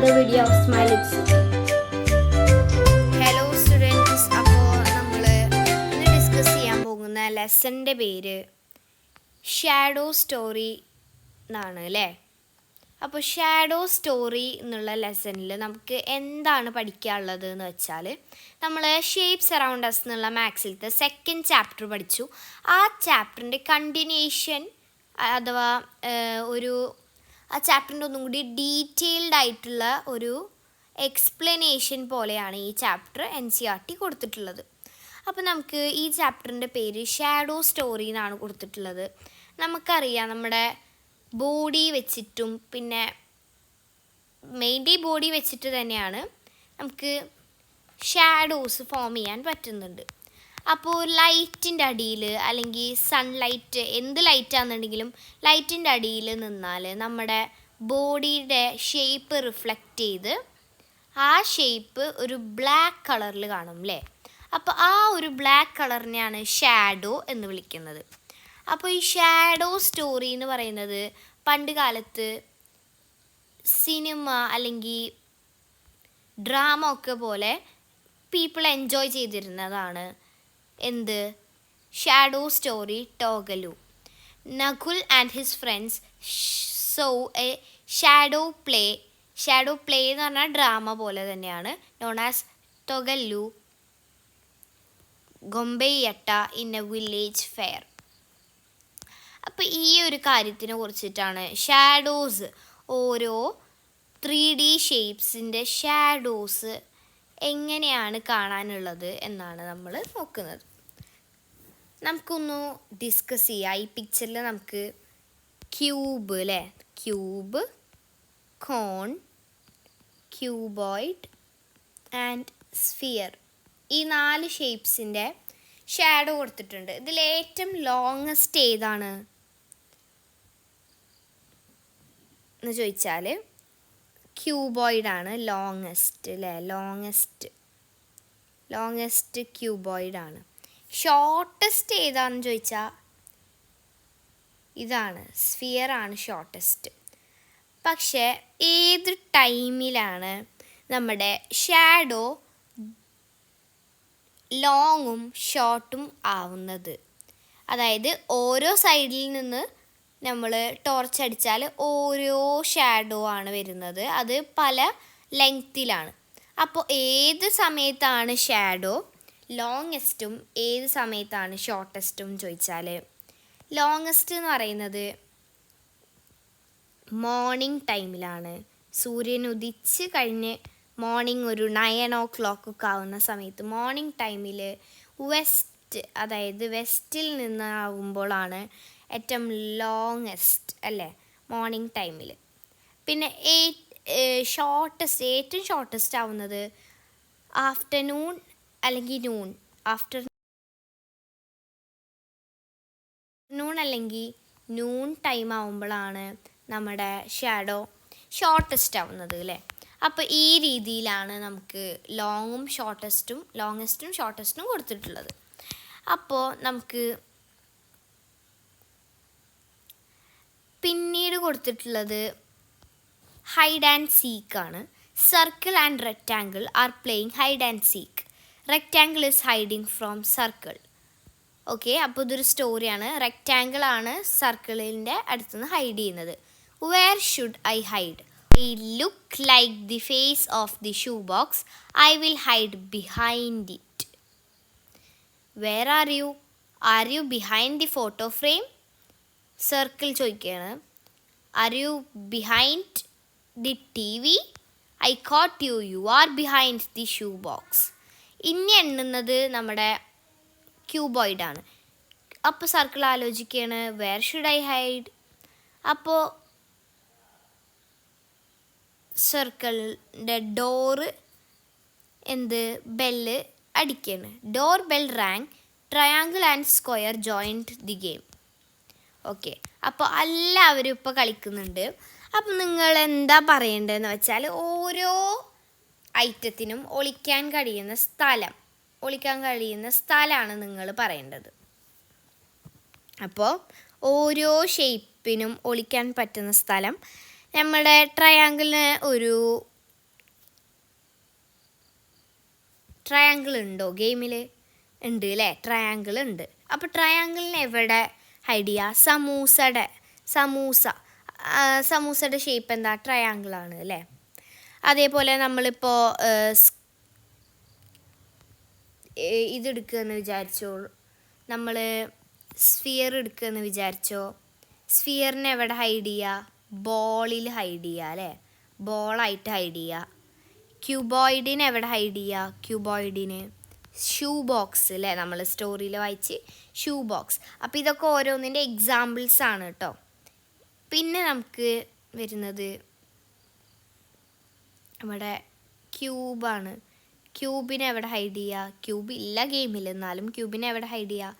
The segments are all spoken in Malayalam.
another video of Smilex. Hello students, അപ്പോൾ നമ്മൾ ഇന്ന് ഡിസ്കസ് ചെയ്യാൻ പോകുന്ന ലെസൻ്റെ പേര് ഷാഡോ സ്റ്റോറി എന്നാണ് അല്ലേ. അപ്പോൾ ഷാഡോ സ്റ്റോറി എന്നുള്ള ലെസണിൽ നമുക്ക് എന്താണ് പഠിക്കാനുള്ളത് എന്ന് വെച്ചാൽ, നമ്മൾ ഷേപ്സ് അറൗണ്ട് അസ് എന്നുള്ള മാത്സിലത്തെ സെക്കൻഡ് ചാപ്റ്റർ പഠിച്ചു. ആ ചാപ്റ്ററിൻ്റെ കണ്ടിന്യൂഷൻ അഥവാ ആ ചാപ്റ്ററിൻ്റെ ഒന്നും കൂടി ഡീറ്റെയിൽഡ് ആയിട്ടുള്ള ഒരു എക്സ്പ്ലനേഷൻ പോലെയാണ് ഈ ചാപ്റ്റർ NCERT കൊടുത്തിട്ടുള്ളത്. അപ്പോൾ നമുക്ക് ഈ ചാപ്റ്ററിൻ്റെ പേര് ഷാഡോ സ്റ്റോറി എന്നാണ് കൊടുത്തിട്ടുള്ളത്. നമുക്കറിയാം, നമ്മുടെ ബോഡി വെച്ചിട്ടും പിന്നെ മെയിൻലി ബോഡി വെച്ചിട്ട് തന്നെയാണ് നമുക്ക് ഷാഡോസ് ഫോം ചെയ്യാൻ പറ്റുന്നുണ്ട്. അപ്പോൾ ലൈറ്റിൻ്റെ അടിയിൽ അല്ലെങ്കിൽ സൺലൈറ്റ്, എന്ത് ലൈറ്റാണെന്നുണ്ടെങ്കിലും ലൈറ്റിൻ്റെ അടിയിൽ നിന്നാൽ നമ്മുടെ ബോഡിയുടെ ഷേപ്പ് റിഫ്ലക്റ്റ് ചെയ്ത് ആ ഷേപ്പ് ഒരു ബ്ലാക്ക് കളറിൽ കാണും അല്ലേ. അപ്പോൾ ആ ഒരു ബ്ലാക്ക് കളറിനെയാണ് ഷാഡോ എന്ന് വിളിക്കുന്നത്. അപ്പോൾ ഈ ഷാഡോ സ്റ്റോറി എന്ന് പറയുന്നത് പണ്ട് കാലത്ത് സിനിമ അല്ലെങ്കിൽ ഡ്രാമ ഒക്കെ പോലെ പീപ്പിൾ എൻജോയ് ചെയ്തിരുന്നതാണ്. എന്ത്? Shadow story Togalu. Nakul and his friends saw a shadow play എന്ന് പറഞ്ഞാൽ ഡ്രാമ പോലെ തന്നെയാണ്, known as Togalu Gombeyaata in a village fair. അപ്പോൾ ഈ ഒരു കാര്യത്തിനെ കുറിച്ചിട്ടാണ് ഷാഡോസ്, ഓരോ 3D ഷേപ്സിൻ്റെ ഷാഡോസ് എങ്ങനെയാണ് കാണാനുള്ളത് എന്നാണ് നമ്മൾ നോക്കുന്നത്. നമുക്കൊന്ന് ഡിസ്കസ് ചെയ്യാം. ഈ പിക്ചറിൽ നമുക്ക് ക്യൂബ് അല്ലേ, cube, cone, cuboid and sphere, ഈ 4 ഷേപ്സിൻ്റെ ഷാഡോ കൊടുത്തിട്ടുണ്ട്. ഇതിൽ ഏറ്റവും ലോങ്ങസ്റ്റ് ഏതാണ് എന്ന് ചോദിച്ചാൽ ക്യൂബോയിഡാണ് ലോങ്ങസ്റ്റ് അല്ലേ. ലോങ്ങസ്റ്റ് ക്യൂബോയിഡാണ്. ഷോർട്ടസ്റ്റ് ഏതാണെന്ന് ചോദിച്ചാൽ ഇതാണ്, സ്ഫിയറാണ് ഷോർട്ടസ്റ്റ്. പക്ഷേ ഏത് ടൈമിലാണ് നമ്മുടെ ഷാഡോ ലോങ്ങും ഷോർട്ടും ആവുന്നത്? അതായത് ഓരോ സൈഡിൽ നിന്ന് നമ്മൾ ടോർച്ച് അടിച്ചാൽ ഓരോ ഷാഡോ ആണ് വരുന്നത്, അത് പല ലെങ്ത്തിലാണ്. അപ്പോൾ ഏത് സമയത്താണ് ഷാഡോ ലോങ്ങസ്റ്റും ഏത് സമയത്താണ് ഷോർട്ടസ്റ്റും ചോദിച്ചാൽ, ലോങ്ങസ്റ്റ് എന്ന് പറയുന്നത് മോർണിംഗ് ടൈമിലാണ്. സൂര്യൻ ഉദിച്ച് കഴിഞ്ഞ് മോർണിംഗ് ഒരു 9 o'clock ഒക്കെ ആവുന്ന സമയത്ത്, മോർണിംഗ് ടൈമിൽ വെസ്റ്റ്, അതായത് വെസ്റ്റിൽ നിന്നാവുമ്പോഴാണ് ഏറ്റവും ലോങ്ങസ്റ്റ് അല്ലേ, മോർണിംഗ് ടൈമിൽ. പിന്നെ ഏറ്റവും ഷോർട്ടസ്റ്റ് ആവുന്നത് ആഫ്റ്റർനൂൺ അല്ലെങ്കിൽ നൂൺ, ആഫ്റ്റർനൂൺ അല്ലെങ്കിൽ നൂൺ ടൈം ആവുമ്പോഴാണ് നമ്മുടെ ഷാഡോ ഷോർട്ടസ്റ്റ് ആവുന്നത് അല്ലേ. അപ്പോൾ ഈ രീതിയിലാണ് നമുക്ക് ലോങ്ങസ്റ്റും ഷോർട്ടസ്റ്റും കൊടുത്തിട്ടുള്ളത്. അപ്പോൾ നമുക്ക് പിന്നീട് കൊടുത്തിട്ടുള്ളത് ഹൈഡ് ആൻഡ് സീക്ക് ആണ്. Circle and rectangle are playing hide and seek. Rectangle is hiding from circle. Okay, അപ്പോൾ ഇതൊരു സ്റ്റോറിയാണ്. റെക്റ്റാങ്കിൾ ആണ് സർക്കിളിൻ്റെ അടുത്തുനിന്ന് ഹൈഡ് ചെയ്യുന്നത്. Where should I hide? I look like the face of the shoe box. I will hide behind it. Where are you? Are you behind the photo frame? സർക്കിൾ ചോദിക്കുകയാണ്. Are you behind the TV? I caught you. You R behind the shoe box. ഇനി എണ്ണുന്നത് നമ്മുടെ ക്യൂബോയിഡാണ്. അപ്പോൾ സർക്കിൾ ആലോചിക്കുകയാണ്, വേർ ഷുഡ് ഐ ഹൈഡ്? അപ്പോൾ സർക്കിളിൻ്റെ ഡോറ് ബെല്ല് അടിക്കുകയാണ്. Door bell rang. Triangle and square joined the game. Okay, അപ്പോൾ എല്ലാവരും ഇപ്പോൾ കളിക്കുന്നുണ്ട്. അപ്പം നിങ്ങൾ എന്താ പറയേണ്ടതെന്ന് വെച്ചാൽ, ഓരോ ഐറ്റത്തിനും ഒളിക്കാൻ കഴിയുന്ന സ്ഥലമാണ് നിങ്ങൾ പറയേണ്ടത്. അപ്പോൾ ഓരോ ഷേപ്പിനും ഒളിക്കാൻ പറ്റുന്ന സ്ഥലം, നമ്മുടെ ട്രയാങ്കിളിന് ഒരു ട്രയാങ്കിൾ ഉണ്ടോ ഗെയിമിൽ? ഉണ്ട് അല്ലേ, ട്രയാങ്കിൾ ഉണ്ട്. അപ്പോൾ ട്രയാങ്കിളിന് എവിടെ ഹൈഡ് ചെയ്യുക? സമൂസയുടെ ഷേപ്പ് എന്താ? ട്രയാങ്കിളാണ് അല്ലേ. അതേപോലെ നമ്മളിപ്പോൾ ഇതെടുക്കുകയെന്ന് വിചാരിച്ചോ, നമ്മൾ സ്ഫിയർ എടുക്കുകയെന്ന് വിചാരിച്ചോ. സ്ഫിയറിനെ എവിടെ ഹൈഡ് ചെയ്യുക? ബോളിൽ ഹൈഡ് ചെയ്യുക അല്ലേ, ബോളായിട്ട് ഹൈഡ് ചെയ്യുക. ക്യൂബോയിഡിനെ എവിടെ ഹൈഡ് ചെയ്യുക? ക്യൂബോയിഡിന് ഷൂ ബോക്സ് അല്ലേ, നമ്മൾ സ്റ്റോറിയിൽ വായിച്ച് ഷൂ ബോക്സ്. അപ്പോൾ ഇതൊക്കെ ഓരോന്നിൻ്റെ എക്സാമ്പിൾസ് ആണ് കേട്ടോ. പിന്നെ നമുക്ക് വരുന്നത് നമ്മുടെ ക്യൂബാണ്. ക്യൂബിനെ എവിടെ ഹൈഡ് ചെയ്യുക? ക്യൂബ് ഇല്ല ഗെയിമിൽ, എന്നാലും ക്യൂബിനെ എവിടെ ഹൈഡ് ചെയ്യുക?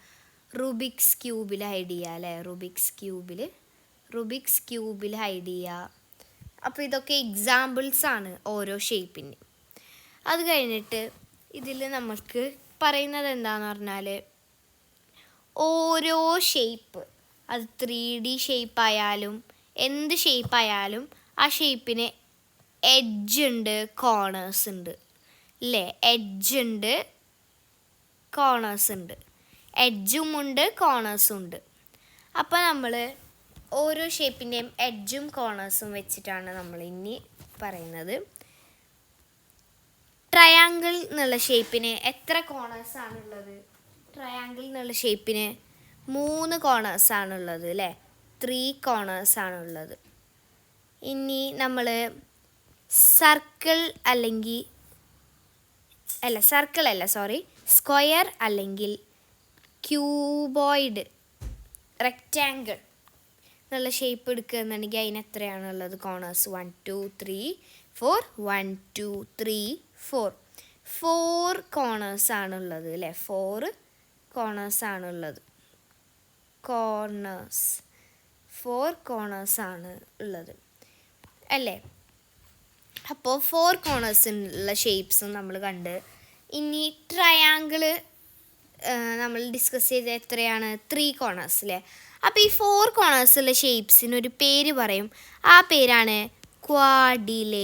റുബിക്സ് ക്യൂബിൽ ഹൈഡ് ചെയ്യുക അല്ലേ, റുബിക്സ് ക്യൂബിൽ ഹൈഡ് ചെയ്യുക. അപ്പോൾ ഇതൊക്കെ എക്സാമ്പിൾസ് ആണ് ഓരോ ഷേപ്പിന്. അത് കഴിഞ്ഞിട്ട് ഇതിൽ നമുക്ക് പറയുന്നത് എന്താണെന്ന് പറഞ്ഞാൽ, ഓരോ ഷേപ്പ്, അത് 3D ഷേപ്പായാലും എന്ത് ഷേപ്പായാലും ആ ഷേപ്പിന് എഡ്ജ് ഉണ്ട്, കോർണേഴ്സ് ഉണ്ട് അല്ലേ. എഡ്ജും ഉണ്ട്, കോർണേഴ്സും ഉണ്ട്. അപ്പോൾ നമ്മൾ ഓരോ ഷേപ്പിൻ്റെയും എഡ്ജും കോർണേഴ്സും വെച്ചിട്ടാണ് നമ്മൾ ഇനി പറയുന്നത്. ട്രയാങ്കിൾ എന്നുള്ള ഷേപ്പിന് എത്ര കോർണേഴ്സ് ആണുള്ളത്? ട്രയാങ്കിൾ എന്നുള്ള ഷേപ്പിന് 3 കോർണേഴ്സ് ആണുള്ളത് അല്ലേ, 3 കോർണേഴ്സ് ആണുള്ളത്. ഇനി നമ്മൾ സ്ക്വയർ അല്ലെങ്കിൽ ക്യൂബോയിഡ്, റെക്റ്റാങ്കിൾ എന്നുള്ള ഷേപ്പ് എടുക്കുകയെന്നുണ്ടെങ്കിൽ അതിന് എത്രയാണുള്ളത് കോർണേഴ്സ്? 1 2 3 4 1 2 3 4 4 കോർണേഴ്സ് ആണുള്ളത് അല്ലേ, 4 കോർണേഴ്സ് ആണുള്ളത്. 4 കോർണേഴ്സ് ആണ് ഉള്ളത് അല്ലേ. അപ്പോൾ 4 കോർണേഴ്സ് ഉള്ള ഷേപ്സും നമ്മൾ കണ്ട്. ഇനി ട്രയാങ്കിള് നമ്മൾ ഡിസ്കസ് ചെയ്ത് എത്രയാണ്? 3 കോർണേഴ്സ് അല്ലേ. അപ്പോൾ ഈ 4 കോർണേഴ്സ് ഉള്ള ഷേപ്സിനൊരു പേര് പറയും. ആ പേരാണ് ക്വാഡിലേറ്ററൽസ്.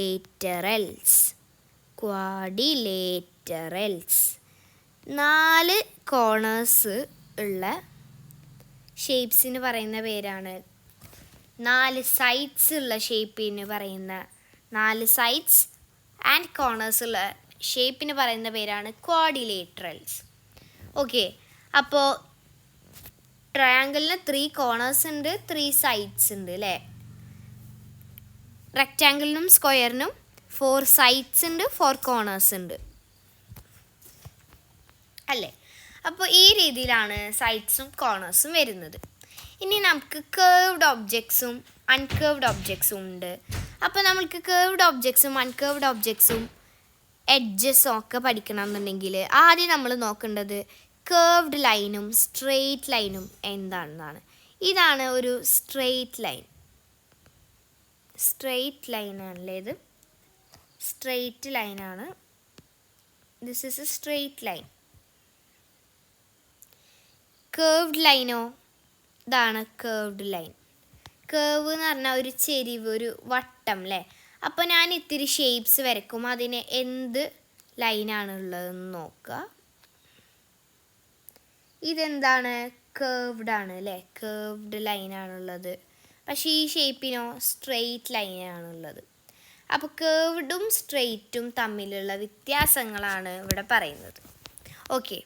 4 കോർണേഴ്സ് ഉള്ള ഷേപ്സിന് പറയുന്ന പേരാണ്, 4 സൈഡ്സ് ഉള്ള ഷേപ്പിന് പറയുന്ന, 4 സൈഡ്സ് ആൻഡ് കോർണേഴ്സ് ഉള്ള ഷേപ്പിന് പറയുന്ന പേരാണ് ക്വാഡിലേറ്ററൽസ്. ഓക്കെ, അപ്പോൾ ട്രയാങ്കിളിന് 3 കോർണേഴ്സ് ഉണ്ട്, 3 സൈഡ്സ് ഉണ്ട് അല്ലേ. റെക്റ്റാങ്കിളിനും സ്ക്വയറിനും 4 സൈഡ്സ് ഉണ്ട്, 4 കോർണേഴ്സ് ഉണ്ട് അല്ലേ. അപ്പോൾ ഈ രീതിയിലാണ് സൈഡ്സും കോർണേഴ്സും വരുന്നത്. ഇനി നമുക്ക് കേർവ്ഡ് ഒബ്ജക്ട്സും അൺകേർവ്ഡ് ഒബ്ജക്ട്സും ഉണ്ട്. അപ്പോൾ നമുക്ക് കേർവ്ഡ് ഒബ്ജക്ട്സും അൺകേർവ്ഡ് ഒബ്ജക്ട്സും എഡ്ജസും ഒക്കെ പഠിക്കണം എന്നുണ്ടെങ്കിൽ ആദ്യം നമ്മൾ നോക്കേണ്ടത് കേർവ്ഡ് ലൈനും സ്ട്രെയിറ്റ് ലൈനും എന്താണെന്നാണ്. ഇതാണ് ഒരു സ്ട്രെയിറ്റ് ലൈനാണല്ലേ ഇത്. സ്ട്രെയിറ്റ് ലൈനാണ്. This is a straight line. Curved ലൈനോ, ഇതാണ് കേർവ്ഡ് ലൈൻ. കേർവ് എന്ന് പറഞ്ഞാൽ ഒരു ചെരിവ്, ഒരു വട്ടം അല്ലേ. അപ്പോൾ ഞാൻ ഇത്തിരി ഷേപ്സ് വരയ്ക്കും, അതിന് എന്ത് ലൈനാണുള്ളതെന്ന് നോക്കുക. ഇതെന്താണ്? കേർവ്ഡ് ആണ് അല്ലേ, കേർവ്ഡ് ലൈനാണുള്ളത്. പക്ഷേ ഈ ഷേപ്പിനോ സ്ട്രെയിറ്റ് ലൈനാണുള്ളത്. അപ്പോൾ കേർവ്ഡും സ്ട്രെയിറ്റും തമ്മിലുള്ള വ്യത്യാസങ്ങളാണ് ഇവിടെ പറയുന്നത്. ഓക്കെ,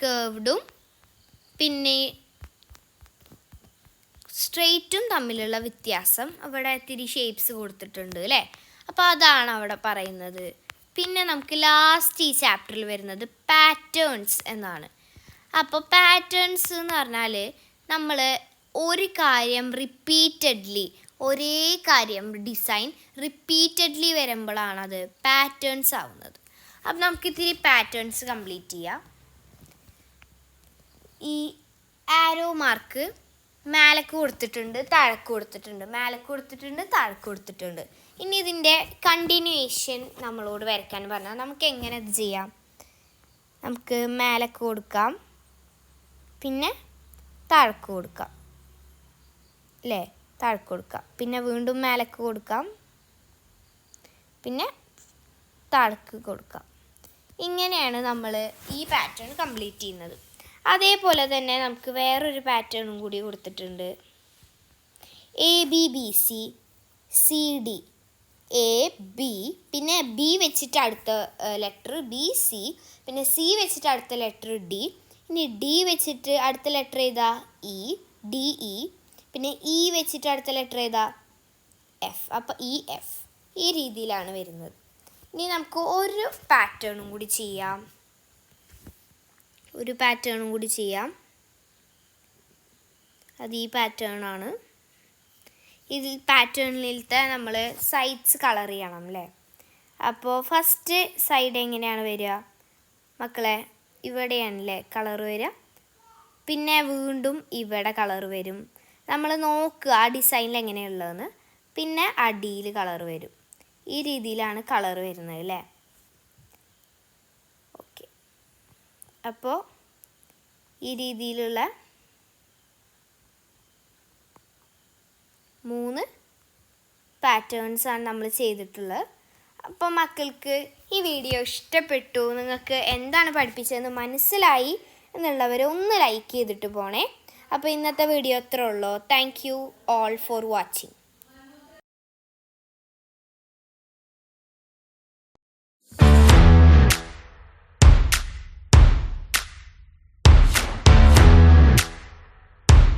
കേർവ്ഡും പിന്നെ സ്ട്രെയിറ്റും തമ്മിലുള്ള വ്യത്യാസം അവിടെ ഇത്തിരി ഷേപ്സ് കൊടുത്തിട്ടുണ്ട് അല്ലേ. അപ്പോൾ അതാണ് അവിടെ പറയുന്നത്. പിന്നെ നമുക്ക് ലാസ്റ്റ് ഈ ചാപ്റ്ററിൽ വരുന്നത് പാറ്റേൺസ് എന്നാണ്. അപ്പോൾ പാറ്റേൺസ് എന്ന് പറഞ്ഞാൽ നമ്മൾ ഒരു കാര്യം ഒരേ കാര്യം ഡിസൈൻ റിപ്പീറ്റഡ്ലി വരുമ്പോഴാണ് അത് പാറ്റേൺസ് ആവുന്നത്. അപ്പം നമുക്ക് ഇത്തിരി പാറ്റേൺസ് കംപ്ലീറ്റ് ചെയ്യാം. ഈ ആരോ മാർക്ക് മേലേക്ക് കൊടുത്തിട്ടുണ്ട്, താഴേക്ക് കൊടുത്തിട്ടുണ്ട്, മേലേക്ക് കൊടുത്തിട്ടുണ്ട്, താഴേക്ക് കൊടുത്തിട്ടുണ്ട്. ഇനി ഇതിൻ്റെ കണ്ടിന്യൂവേഷൻ നമ്മളോട് വരയ്ക്കാൻ പറഞ്ഞാൽ നമുക്ക് എങ്ങനെ ഇത് ചെയ്യാം? നമുക്ക് മേലേക്ക് കൊടുക്കാം, പിന്നെ താഴേക്ക് കൊടുക്കാം അല്ലേ, താഴേക്ക് കൊടുക്കാം, പിന്നെ വീണ്ടും മേലേക്ക് കൊടുക്കാം, പിന്നെ താഴേക്ക് കൊടുക്കാം. ഇങ്ങനെയാണ് നമ്മൾ ഈ പാറ്റേൺ കംപ്ലീറ്റ് ചെയ്യുന്നത്. അതേപോലെ തന്നെ നമുക്ക് വേറൊരു പാറ്റേണും കൂടി കൊടുത്തിട്ടുണ്ട്. ABBC CD AB, പിന്നെ B വെച്ചിട്ട് അടുത്ത ലെറ്റർ BC, പിന്നെ C വെച്ചിട്ട് അടുത്ത ലെറ്റർ D, ഇനി D വെച്ചിട്ട് അടുത്ത ലെറ്റർ ഏതാ DE, പിന്നെ E വെച്ചിട്ട് അടുത്ത ലെറ്റർ ഏതാ F. അപ്പോൾ EF ഈ രീതിയിലാണ് വരുന്നത്. ഇനി നമുക്ക് ഒരു പാറ്റേണും കൂടി ചെയ്യാം. അത് ഈ പാറ്റേണാണ്. ഇതിൽ പാറ്റേണിലത്തെ നമ്മൾ സൈഡ്സ് കളർ ചെയ്യണം അല്ലേ. അപ്പോൾ ഫസ്റ്റ് സൈഡ് എങ്ങനെയാണ് വരിക മക്കളെ? ഇവിടെയാണല്ലേ കളർ വരിക. പിന്നെ വീണ്ടും ഇവിടെ കളർ വരും. നമ്മൾ നോക്കുക ആ ഡിസൈനിൽ എങ്ങനെയുള്ളതെന്ന്. പിന്നെ അടിയിൽ കളർ വരും. ഈ രീതിയിലാണ് കളർ വരുന്നത് അല്ലേ. ഓക്കെ, അപ്പോൾ ഈ രീതിയിലുള്ള 3 പാറ്റേൺസാണ് നമ്മൾ ചെയ്തിട്ടുള്ളത്. അപ്പോൾ മക്കൾക്ക് ഈ വീഡിയോ ഇഷ്ടപ്പെട്ടു, നിങ്ങൾക്ക് എന്താണ് പഠിപ്പിച്ചതെന്ന് മനസ്സിലായി എന്നുള്ളവർ ഒന്ന് ലൈക്ക് ചെയ്തിട്ട് പോണേ. അപ്പോൾ ഇന്നത്തെ വീഡിയോ അത്രേ ഉള്ളൂ. Thank you all for watching.